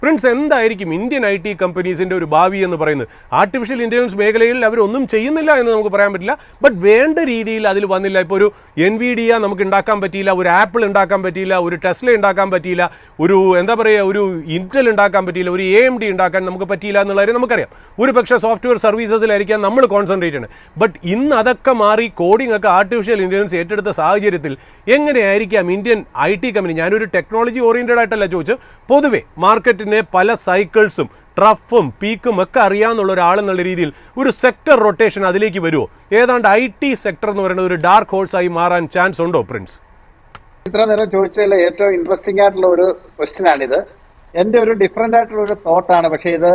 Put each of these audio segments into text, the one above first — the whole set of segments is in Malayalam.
പ്രിൻസ്, എന്തായിരിക്കും ഇന്ത്യൻ IT കമ്പനീസിൻ്റെ ഒരു ഭാവി എന്ന് പറയുന്നത്? ആർട്ടിഫിഷ്യൽ ഇൻ്റലിജൻസ് മേഖലയിൽ അവരൊന്നും ചെയ്യുന്നില്ല എന്ന് നമുക്ക് പറയാൻ പറ്റില്ല, ബട്ട് വേണ്ട രീതിയിൽ അതിൽ വന്നില്ല. ഇപ്പോൾ ഒരു NVIDIA നമുക്ക് ഉണ്ടാക്കാൻ പറ്റിയില്ല, ഒരു ആപ്പിൾ ഉണ്ടാക്കാൻ പറ്റിയില്ല, ഒരു ടെസ്ല ഉണ്ടാക്കാൻ പറ്റിയില്ല, ഒരു എന്താ പറയുക, ഒരു ഇൻറ്റൽ ഉണ്ടാക്കാൻ പറ്റിയില്ല, ഒരു AMD ഉണ്ടാക്കാൻ നമുക്ക് പറ്റിയില്ല എന്നുള്ള കാര്യം നമുക്കറിയാം. ഒരു പക്ഷേ സോഫ്റ്റ്വെയർ സർവീസസിലായിരിക്കാം നമ്മൾ കോൺസെൻട്രേറ്റ് ചെയ്യുന്നത്. ബട്ട് ഇന്ന് അതൊക്കെ മാറി കോഡിംഗ് ഒക്കെ ആർട്ടിഫിഷ്യൽ ഇൻ്റലിജൻസ് ഏറ്റെടുത്ത സാഹചര്യത്തിൽ എങ്ങനെയായിരിക്കാം ഇന്ത്യൻ IT കമ്പനി, ഞാനൊരു ടെക്നോളജി ഓറിയൻറ്റഡ് ആയിട്ടല്ല ചോദിച്ചു, പൊതുവെ മാർക്കറ്റിന് പല സൈക്കിൾസും ട്രഫും പീക്കും ഒക്കെ അറിയാവുന്ന ഒരാളെന്നുള്ള രീതിയിൽ ഒരു സെക്ടർ റൊട്ടേഷൻ അതിലേക്ക് വരുമോ? ഏതാണ്ട് IT സെക്ടർ എന്ന് പറയുന്നത് ഒരു ഡാർക്ക് ഹോഴ്സ് ആയി മാറാൻ ചാൻസ് ഉണ്ടോ പ്രിൻസ്? ഇത്ര നേരം ചോദിച്ചതിൽ ഏറ്റവും ഇൻട്രസ്റ്റിംഗ് ആയിട്ടുള്ള ഒരു ക്വസ്റ്റ്യൻ ആണിത്. എൻ്റെ ഒരു ഡിഫറെന്റ് ആയിട്ടുള്ള ഒരു തോട്ടാണ്. പക്ഷേ ഇത്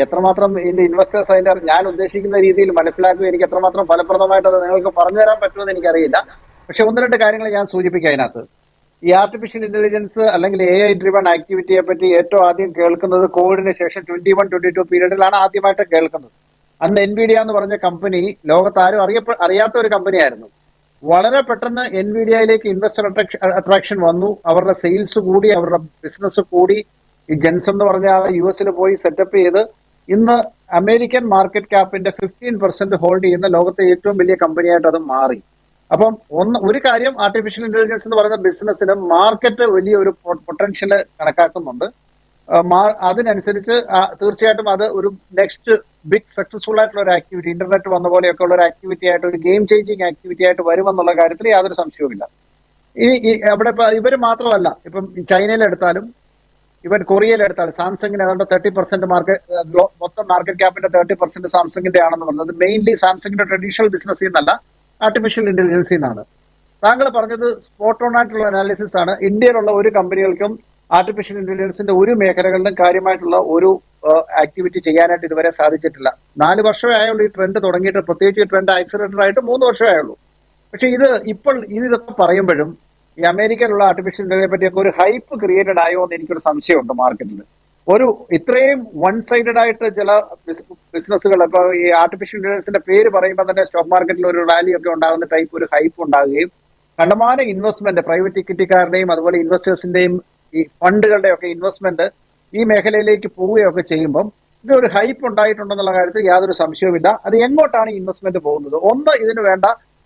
എത്രമാത്രം ഇതിന്റെ ഇൻവെസ്റ്റേഴ്സ് അതിന്റെ ഞാൻ ഉദ്ദേശിക്കുന്ന രീതിയിൽ മനസ്സിലാക്കുക, എനിക്ക് എത്രമാത്രം ഫലപ്രദമായിട്ട് അത് നിങ്ങൾക്ക് പറഞ്ഞു തരാൻ പറ്റുമെന്ന് എനിക്കറിയില്ല. പക്ഷെ ഒന്ന് രണ്ട് കാര്യങ്ങൾ ഞാൻ സൂചിപ്പിക്കാം അതിനകത്ത്. ഈ ആർട്ടിഫിഷ്യൽ ഇന്റലിജൻസ് അല്ലെങ്കിൽ AI ഡ്രിവൺ ആക്ടിവിറ്റിയെ പറ്റി ഏറ്റവും ആദ്യം കേൾക്കുന്നത് കോവിഡിന് ശേഷം 21-22 പീരീഡിലാണ് ആദ്യമായിട്ട് കേൾക്കുന്നത്. അന്ന് NVIDIA എന്ന് പറഞ്ഞ കമ്പനി ലോകത്ത് ആരും അറിയാത്ത ഒരു കമ്പനിയായിരുന്നു. വളരെ പെട്ടെന്ന് NVIDIAയിലേക്ക് ഇൻവെസ്റ്റർ അട്രാക്ഷൻ വന്നു. അവരുടെ സെയിൽസ് കൂടി, അവരുടെ ബിസിനസ് കൂടി. ഈ ജെൻസൺ എന്ന് പറഞ്ഞ ആൾ US പോയി സെറ്റപ്പ് ചെയ്ത് ഇന്ന് അമേരിക്കൻ മാർക്കറ്റ് ക്യാപ്പിന്റെ 15% ഹോൾഡ് ചെയ്യുന്ന ലോകത്തെ ഏറ്റവും വലിയ കമ്പനിയായിട്ട് അത് മാറി. അപ്പം ഒരു കാര്യം, ആർട്ടിഫിഷ്യൽ ഇന്റലിജൻസ് എന്ന് പറയുന്ന ബിസിനസ്സിന് മാർക്കറ്റ് വലിയൊരു പൊട്ടൻഷ്യൽ കണക്കാക്കുന്നുണ്ട്. അതിനനുസരിച്ച് തീർച്ചയായിട്ടും അത് ഒരു നെക്സ്റ്റ് ബിഗ് സക്സസ്ഫുൾ ആയിട്ടുള്ള ഒരു ആക്ടിവിറ്റി, ഇന്റർനെറ്റ് വന്ന പോലെയൊക്കെ ഉള്ള ഒരു ആക്ടിവിറ്റി ആയിട്ട്, ഒരു ഗെയിം ചേഞ്ചിങ് ആക്ടിവിറ്റി ആയിട്ട് വരുമെന്നുള്ള കാര്യത്തിൽ യാതൊരു സംശയവുമില്ല. അവിടെ ഇവർ മാത്രമല്ല, ഇപ്പം ചൈനയിലെടുത്താലും ഇവൻ കൊറിയയിലെടുത്താലും സാംസങ്ങിന് ഏതാണ്ട് 30% മൊത്തം മാർക്കറ്റ് ക്യാപ്പിന്റെ 30% സാംസങ്ങിന്റെ ആണെന്ന് പറഞ്ഞത് മെയിൻലി സാംസങ്ങിന്റെ ട്രഡീഷണൽ ബിസിനസ്സിൽ നിന്നല്ല, ആർട്ടിഫിഷ്യൽ ഇന്റലിജൻസിൽ നിന്നാണ്. താങ്കൾ പറഞ്ഞത് സ്പോട്ട് ഓൺ ആയിട്ടുള്ള അനാലിസിസ് ആണ്. ഇന്ത്യയിലുള്ള ഒരു കമ്പനികൾക്കും ആർട്ടിഫിഷ്യൽ ഇന്റലിജൻസിന്റെ ഒരു മേഖലകളിലും കാര്യമായിട്ടുള്ള ഒരു ആക്ടിവിറ്റി ചെയ്യാനായിട്ട് ഇതുവരെ സാധിച്ചിട്ടില്ല. 4 വർഷമേ ആയുള്ളൂ ഈ ട്രെൻഡ് തുടങ്ങിയിട്ട്. പ്രത്യേകിച്ച് ഈ ട്രെൻഡ് ആക്സിലറേറ്റഡ് ആയിട്ട് 3 വർഷമേ ആയുള്ളൂ. പക്ഷെ ഇതൊക്കെ പറയുമ്പോഴും ഈ അമേരിക്കയിലുള്ള ആർട്ടിഫിഷ്യൽ ഇന്റലിജൻസിനെ പറ്റിയൊക്കെ ഒരു ഹൈപ്പ് ക്രിയേറ്റഡ് ആയോ എന്ന് എനിക്കൊരു സംശയമുണ്ട് മാർക്കറ്റിൽ. ഒരു ഇത്രയും വൺ സൈഡഡ് ആയിട്ട് ചില ബിസിനസ്സുകൾ, ഇപ്പൊ ഈ ആർട്ടിഫിഷ്യൽ ഇന്റലിജൻസിന്റെ പേര് പറയുമ്പോൾ തന്നെ സ്റ്റോക്ക് മാർക്കറ്റിൽ ഒരു റാലി ഒക്കെ ഉണ്ടാകുന്ന ടൈപ്പ് ഒരു ഹൈപ്പ് ഉണ്ടാകുകയും കണ്ടമാനം ഇൻവെസ്റ്റ്മെന്റ്, പ്രൈവറ്റ് ഇക്വിറ്റിക്കാരുടെയും അതുപോലെ ഇൻവെസ്റ്റേഴ്സിന്റെയും ഈ ഫണ്ടുകളുടെ ഒക്കെ ഇൻവെസ്റ്റ്മെന്റ് ഈ മേഖലയിലേക്ക് പോവുകയൊക്കെ ചെയ്യുമ്പം ഇതൊരു ഹൈപ്പ് ഉണ്ടായിട്ടുണ്ടെന്നുള്ള കാര്യത്തിൽ യാതൊരു സംശയവുമില്ല. അത് എങ്ങോട്ടാണ് ഇൻവെസ്റ്റ്മെന്റ് പോകുന്നത്? ഒന്ന്, ഇതിന് വേണ്ട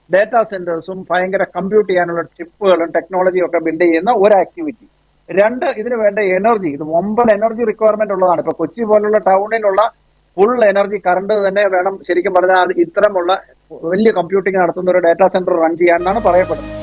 ഡേറ്റാ സെന്റേഴ്സും ഭയങ്കര കമ്പ്യൂട്ട് ചെയ്യാനുള്ള ചിപ്പുകളും ടെക്നോളജിയും ഒക്കെ ബിൽഡ് ചെയ്യുന്ന ഒരു ആക്ടിവിറ്റി. 2, ഇതിന് വേണ്ട എനർജി. ഇത് വമ്പൻ എനർജി റിക്വയർമെന്റ് ഉള്ളതാണ്. ഇപ്പൊ കൊച്ചി പോലുള്ള ടൗണിലുള്ള ഫുൾ എനർജി കറണ്ട് തന്നെ വേണം ശരിക്കും പറഞ്ഞാൽ ഇത്തരമുള്ള വലിയ കമ്പ്യൂട്ടിംഗ് നടത്തുന്ന ഒരു ഡാറ്റാ സെന്റർ റൺ ചെയ്യാനാണ് പറയപ്പെടുന്നത്.